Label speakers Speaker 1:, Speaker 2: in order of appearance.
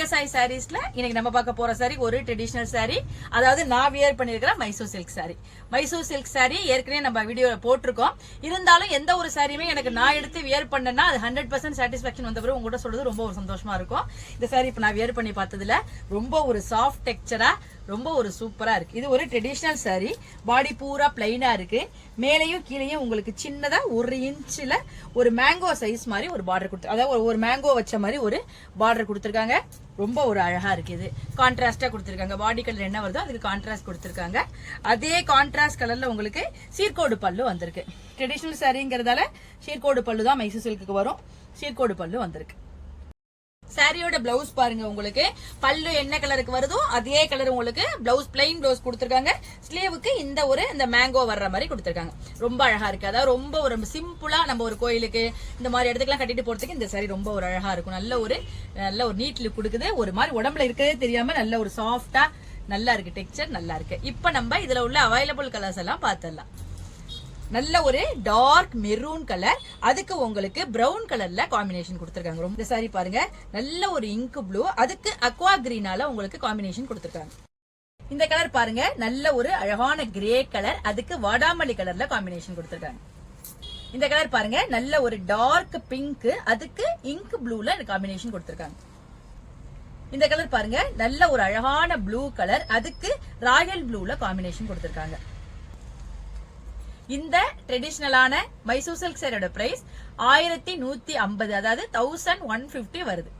Speaker 1: நாகசாய் சாரீஸ்ல இன்னைக்கு நம்ம பார்க்க போற சாரி ஒரு ட்ரெடிஷனல் சாரி. அதாவது நான் வியர் பண்ணிருக்கிற மைசூர் சில்க் சாரி. மைசூர் சில்க் சாரி ஏற்கனவே நம்ம வீடியோல போட்டிருக்கோம். இருந்தாலும் எந்த ஒரு சாரியுமே எனக்கு நான் எடுத்து வியர் பண்ணேன்னா அது 100% சாட்டிஸ்பாக்சன் வந்த பிறகு உங்கள்கிட்ட சொல்றது ரொம்ப ஒரு சந்தோஷமா இருக்கும். இந்த சாரி இப்ப நான் வியர் பண்ணி பார்த்ததுல ரொம்ப ஒரு சாஃப்ட் டெக்ஸ்சரா ரொம்ப ஒரு சூப்பரா இருக்கு. இது ஒரு ட்ரெடிஷனல் சாரி. பாடி பூரா பிளைனா இருக்கு. மேலையும் கீழையும் உங்களுக்கு சின்னதா 1 இன்ச்ல ஒரு மேங்கோ சைஸ் மாதிரி ஒரு பார்டர் கொடுத்து, அதாவது ஒரு மேங்கோ வச்ச மாதிரி ஒரு பார்டர் கொடுத்திருக்காங்க. ரொம்ப ஒரு அழகா இருக்கு. இது கான்ட்ராஸ்டா கொடுத்திருக்காங்க. பாடி கலர் என்ன வருதோ அதுக்கு கான்ட்ராஸ்ட் கொடுத்திருக்காங்க. அதே கான்ட்ராஸ்ட் கலர்ல உங்களுக்கு சீர்கோடு பல்லு வந்திருக்கு. ட்ரெடிஷனல் சாரிங்கிறதால சீர்கோடு பல்லு தான் மைசூர் சில்க்கு வரும். சீர்கோடு பல்லு வந்திருக்கு. சாரியோட பிளவுஸ் பாருங்க. உங்களுக்கு பல்லு என்ன கலருக்கு வருதோ அதே கலர் உங்களுக்கு பிளவுஸ் பிளைன் பிளவுஸ் கொடுத்திருக்காங்க. ஸ்லீவுக்கு இந்த மேங்கோ வர்ற மாதிரி கொடுத்திருக்காங்க. ரொம்ப அழகா இருக்கு. அதாவது ரொம்ப ஒரு சிம்பிளா நம்ம ஒரு கோயிலுக்கு இந்த மாதிரி இடத்துக்குலாம் கட்டிட்டு போறதுக்கு இந்த சாரி ரொம்ப ஒரு அழகா இருக்கும். நல்ல ஒரு நீட் லுக் கொடுக்குது. ஒரு மாதிரி உடம்புல இருக்கதே தெரியாம நல்ல ஒரு சாஃப்டா நல்லா இருக்கு. டெக்ஸ்சர் நல்லா இருக்கு. இப்ப நம்ம இதுல உள்ள அவைலபிள் கலர்ஸ் எல்லாம் பார்த்துடலாம். நல்ல ஒரு டார்க் மெரூன் கலர், அதுக்கு உங்களுக்கு பிரவுன் கலர்ல காம்பினேஷன் கொடுத்திருக்காங்க. இந்த சாரி பாருங்க, நல்ல ஒரு இங்க் ப்ளூ, அதுக்கு அக்வா கிரீனால உங்களுக்கு காம்பினேஷன் கொடுத்திருக்காங்க. இந்த கலர் பாருங்க, நல்ல ஒரு அழகான கிரே கலர், அதுக்கு வாடாமல்லி கலர்ல காம்பினேஷன் கொடுத்திருக்காங்க. இந்த கலர் பாருங்க, நல்ல ஒரு டார்க் பிங்க், அதுக்கு இங்க் ப்ளூல காம்பினேஷன் கொடுத்திருக்காங்க. இந்த கலர் பாருங்க, நல்ல ஒரு அழகான ப்ளூ கலர், அதுக்கு ராயல் ப்ளூல காம்பினேஷன் கொடுத்திருக்காங்க. இந்த ட்ரெடிஷனலான மைசூர் சில்க் சாரியோட பிரைஸ் 1150, அதாவது 1150 வருது.